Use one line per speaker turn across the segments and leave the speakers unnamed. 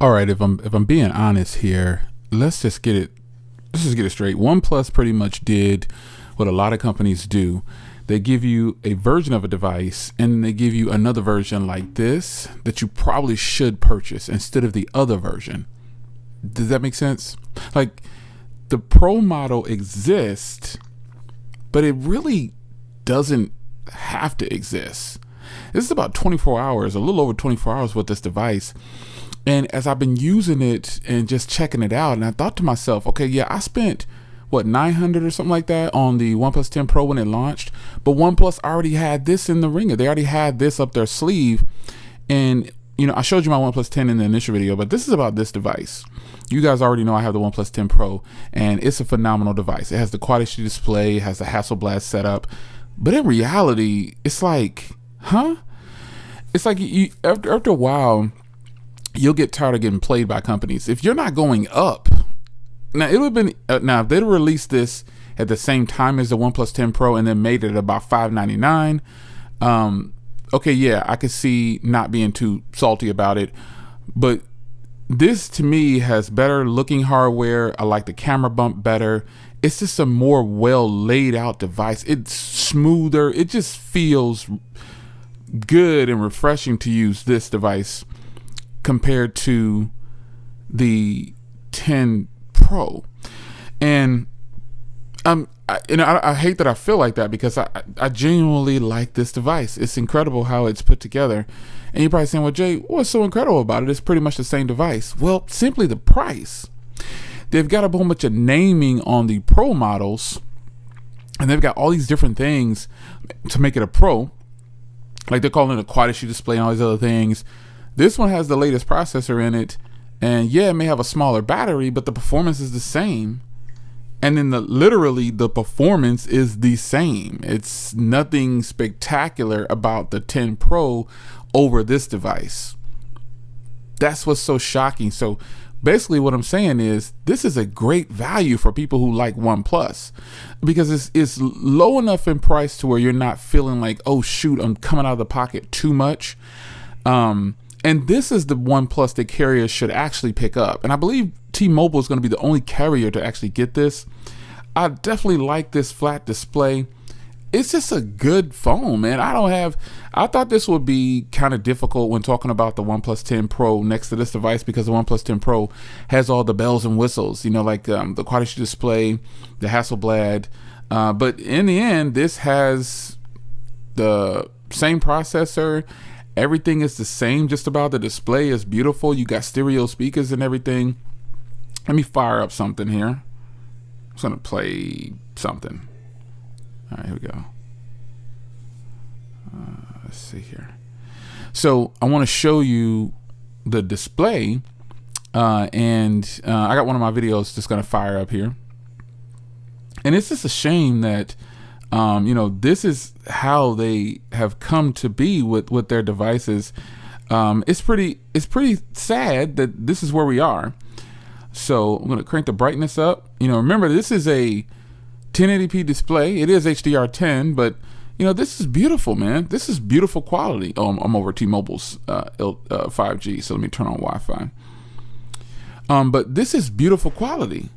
All right, if I'm being honest here, let's just get it straight. OnePlus pretty much did what a lot of companies do. They give you a version of a device and they give you another version like this that you probably should purchase instead of the other version. Does that make sense? Like, the Pro model exists, but it really doesn't have to exist. This is about 24 hours, a little over 24 hours with this device. And as I've been using it and just checking it out, and I thought to myself, okay, yeah, I spent what, $900 or something like that on the OnePlus 10 Pro when it launched, but OnePlus already had this in the ringer. They already had this up their sleeve. And you know, I showed you my OnePlus 10 in the initial video, but this is about this device. You guys already know I have the OnePlus 10 Pro, and it's a phenomenal device. It has the Quad HD display, it has the Hasselblad setup, but in reality, it's like, it's like after a while, you'll get tired of getting played by companies. If you're not going up, now it would have been, now if they'd released this at the same time as the OnePlus 10 Pro and then made it about $599, okay, yeah, I could see not being too salty about it, but this to me has better looking hardware. I like the camera bump better. It's just a more well laid out device. It's smoother. It just feels good and refreshing to use this device compared to the 10 Pro. And I hate that I feel like that because I genuinely like this device. It's incredible how it's put together. And you're probably saying, well, Jay, what's so incredible about it? It's pretty much the same device. Well, simply the price. They've got a whole bunch of naming on the Pro models, and they've got all these different things to make it a Pro. Like they're calling it a Quad HD display and all these other things. This one has the latest processor in it, and yeah, it may have a smaller battery, but the performance is the same. And then literally the performance is the same. It's nothing spectacular about the 10 Pro over this device. That's what's so shocking. So basically what I'm saying is this is a great value for people who like OnePlus because it's low enough in price to where you're not feeling like, oh shoot, I'm coming out of the pocket too much. And this is the OnePlus that carriers should actually pick up. And I believe T-Mobile is going to be the only carrier to actually get this. I definitely like this flat display. It's just a good phone, man. I thought this would be kind of difficult when talking about the OnePlus 10 Pro next to this device because the OnePlus 10 Pro has all the bells and whistles, you know, like the Quad HD display, the Hasselblad. But in the end, this has the same processor. Everything is the same just about. The display is beautiful. You got stereo speakers and everything. Let me fire up something here. I'm just going to play something. All right, here we go. Let's see here. So I want to show you the display, and I got one of my videos just going to fire up here. And it's just a shame that, you know, this is how they have come to be with their devices. It's pretty sad that this is where we are. So I'm going to crank the brightness up. You know, remember, this is a 1080p display. It is HDR10, but you know, this is beautiful, man. This is beautiful quality. Oh, I'm over T-Mobile's 5G, so let me turn on Wi-Fi. But this is beautiful quality.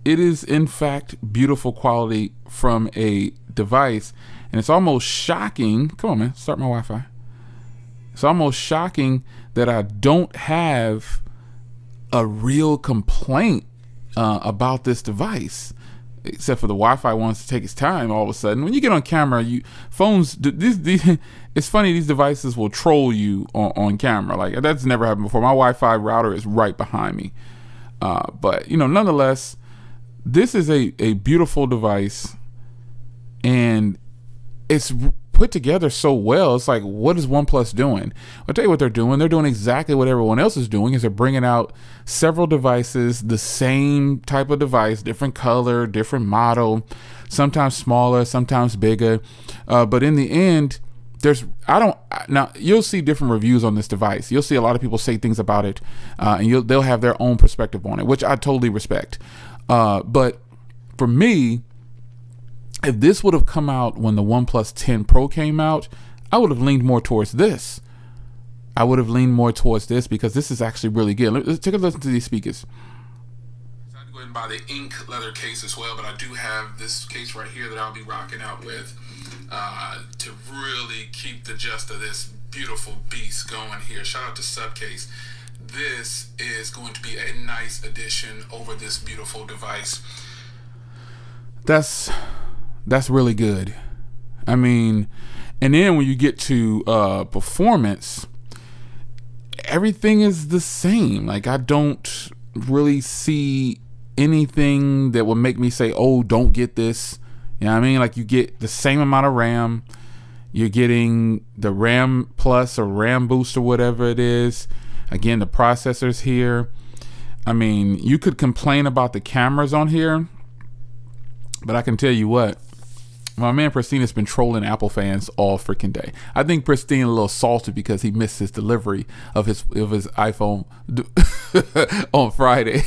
It is in fact beautiful quality from a device, and it's almost shocking. Come on, man, start my Wi-Fi. It's almost shocking that I don't have a real complaint about this device, except for the Wi-Fi wants to take its time. All of a sudden, when you get on camera, it's funny, these devices will troll you on camera. Like, that's never happened before. My Wi-Fi router is right behind me, but you know, nonetheless, this is a beautiful device, and it's put together so well. It's like, what is OnePlus doing? I'll tell you what they're doing. They're doing exactly what everyone else is doing. Is they're bringing out several devices, the same type of device, different color, different model, sometimes smaller, sometimes bigger. But in the end, now you'll see different reviews on this device. You'll see a lot of people say things about it, and they'll have their own perspective on it, which I totally respect. But for me, if this would have come out when the OnePlus 10 Pro came out, I would have leaned more towards this. I would have leaned more towards this because this is actually really good. Let's take a listen to these speakers. So I had to go ahead and buy the ink leather case as well, but I do have this case right here that I'll be rocking out with to really keep the gist of this beautiful beast going here. Shout out to Subcase. This is going to be a nice addition over this beautiful device. That's really good. I mean, and then when you get to performance, everything is the same. Like, I don't really see anything that would make me say, oh, don't get this. You know what I mean? Like, you get the same amount of RAM. You're getting the RAM Plus or RAM Boost or whatever it is. Again, the processor's here. I mean, you could complain about the cameras on here, but I can tell you what, my man Pristine has been trolling Apple fans all freaking day. I think Pristine a little salty because he missed his delivery of his iPhone on Friday.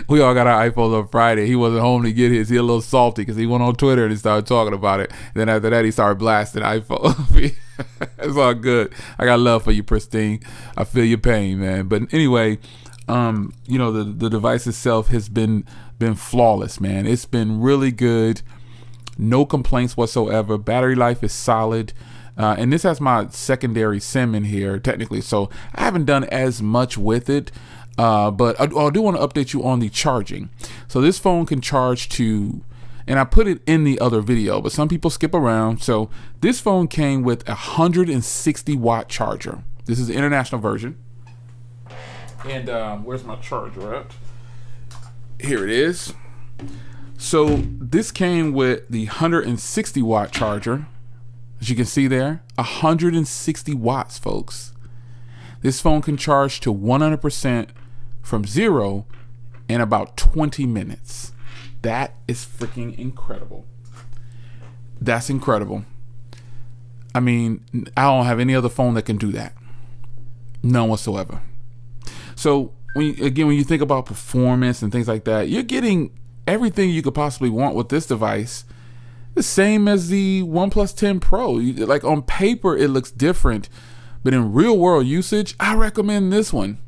We all got our iPhones on Friday. He wasn't home to get his. He a little salty because he went on Twitter and he started talking about it. Then after that, he started blasting iPhone. It's all good. I got love for you, Pristine. I feel your pain, man. But anyway, you know, the device itself has been flawless, man. It's been really good. No complaints whatsoever. Battery life is solid. And this has my secondary SIM in here, technically. So I haven't done as much with it. But I do want to update you on the charging. So this phone can charge to, and I put it in the other video, but some people skip around. So this phone came with a 160 watt charger. This is the international version. And where's my charger at? Here it is. So this came with the 160 watt charger, as you can see there, 160 watts, folks. This phone can charge to 100% from zero in about 20 minutes. That is freaking incredible. That's incredible. I mean, I don't have any other phone that can do that. None whatsoever. So when you think about performance and things like that, you're getting everything you could possibly want with this device, the same as the OnePlus 10 Pro. Like, on paper, it looks different, but in real world usage, I recommend this one.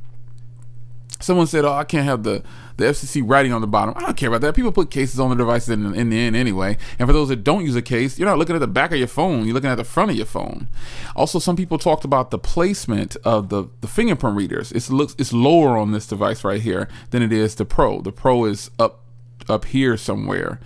Someone said, oh, I can't have the FCC writing on the bottom. I don't care about that. People put cases on the devices in the end anyway. And for those that don't use a case, you're not looking at the back of your phone. You're looking at the front of your phone. Also, some people talked about the placement of the fingerprint readers. It's lower on this device right here than it is the Pro. The Pro is up here somewhere.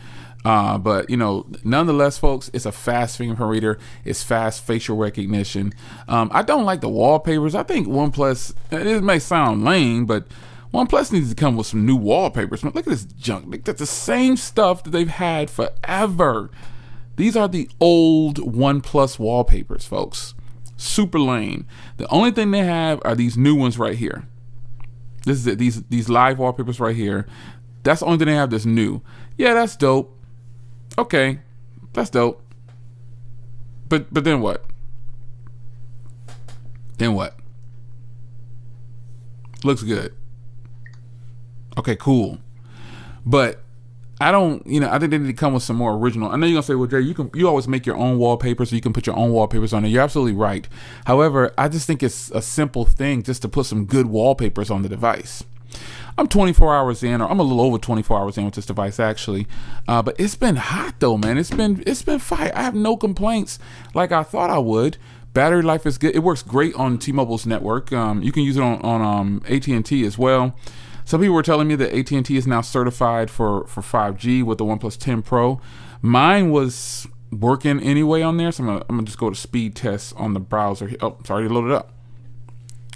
But you know, nonetheless, folks, it's a fast fingerprint reader. It's fast facial recognition. I don't like the wallpapers. I think OnePlus, it may sound lame, but OnePlus needs to come with some new wallpapers. Look at this junk. Like, that's the same stuff that they've had forever. These are the old OnePlus wallpapers, folks. Super lame. The only thing they have are these new ones right here. This is it. These live wallpapers right here. That's the only thing they have that's new. Yeah, that's dope. Okay, that's dope. But then what? Then what? Looks good. Okay, cool. But I don't, I think they need to come with some more original. I know you're gonna say, well, Jay, you always make your own wallpapers, so you can put your own wallpapers on there. You're absolutely right. However, I just think it's a simple thing just to put some good wallpapers on the device. I'm 24 hours in, or I'm a little over 24 hours in with this device actually. But it's been hot though, man. It's been fire. I have no complaints like I thought I would. Battery life is good. It works great on T-Mobile's network. You can use it on AT&T as well. Some people were telling me that AT&T is now certified for 5G with the OnePlus 10 Pro. Mine was working anyway on there, so I'm gonna just go to speed test on the browser. Oh, it's already loaded up.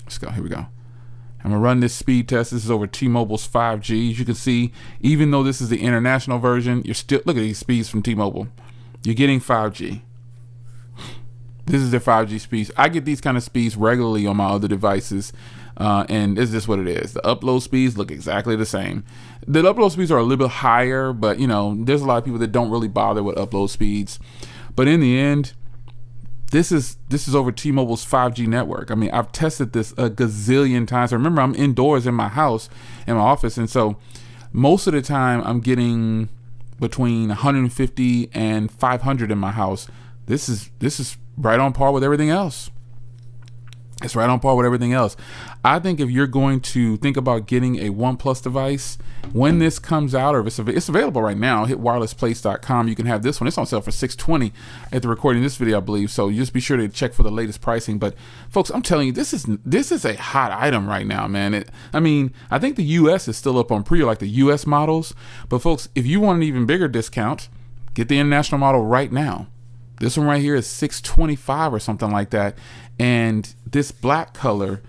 Let's go. Here we go. I'm gonna run this speed test. This is over T-Mobile's 5G. As you can see, even though this is the international version, you're still, look at these speeds from T-Mobile. You're getting 5G. This is their 5G speeds. I get these kind of speeds regularly on my other devices, and this is just what it is. The upload speeds look exactly the same. The upload speeds are a little bit higher, but there's a lot of people that don't really bother with upload speeds. But in the end, this is over T-Mobile's 5G network. I mean, I've tested this a gazillion times. Remember, I'm indoors in my house, in my office, and so most of the time I'm getting between 150 and 500 in my house. This is right on par with everything else. It's right on par with everything else. I think if you're going to think about getting a OnePlus device, when this comes out, or if it's available right now, hit wirelessplace.com. You can have this one. It's on sale for $620 at the recording of this video, I believe. So just be sure to check for the latest pricing. But folks, I'm telling you, this is a hot item right now, man. I think the US is still up on pre, like the US models. But folks, if you want an even bigger discount, get the international model right now. This one right here is $625 or something like that. And this black color,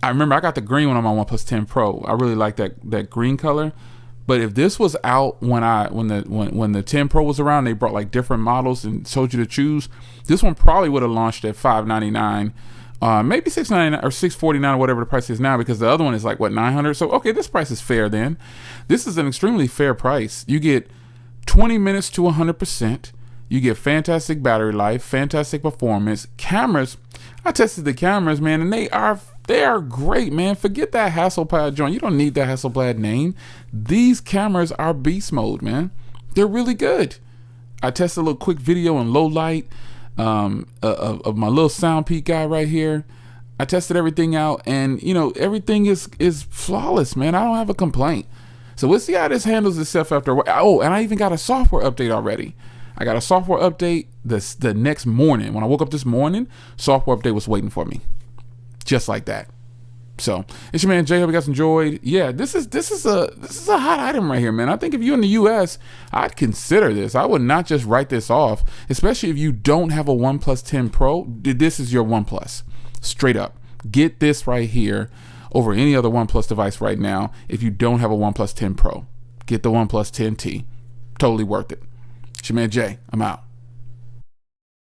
I remember I got the green one on my OnePlus 10 Pro. I really like that green color. But if this was out when the 10 Pro was around, they brought like different models and told you to choose. This one probably would have launched at $599, maybe $699 or $649 or whatever the price is now, because the other one is like what, $900. So okay, this price is fair. Then this is an extremely fair price. You get 20 minutes to 100%. You get fantastic battery life, fantastic performance. Cameras, I tested the cameras, man, and they are great, man. Forget that Hasselblad joint. You don't need that Hasselblad name. These cameras are beast mode, man. They're really good. I tested a little quick video in low light of my little sound peak guy right here. I tested everything out, and everything is flawless, man. I don't have a complaint. So we'll see how this handles itself after a while. Oh, and I even got a software update already. I got a software update the next morning. When I woke up this morning, software update was waiting for me. Just like that. So it's your man Jay. Hope you guys enjoyed. Yeah, this is a hot item right here, man. I think if you're in the US, I'd consider this. I would not just write this off, especially if you don't have a OnePlus 10 Pro. This is your OnePlus. Straight up. Get this right here over any other OnePlus device right now. If you don't have a OnePlus 10 Pro, get the OnePlus 10T. Totally worth it. It's your man Jay. I'm out.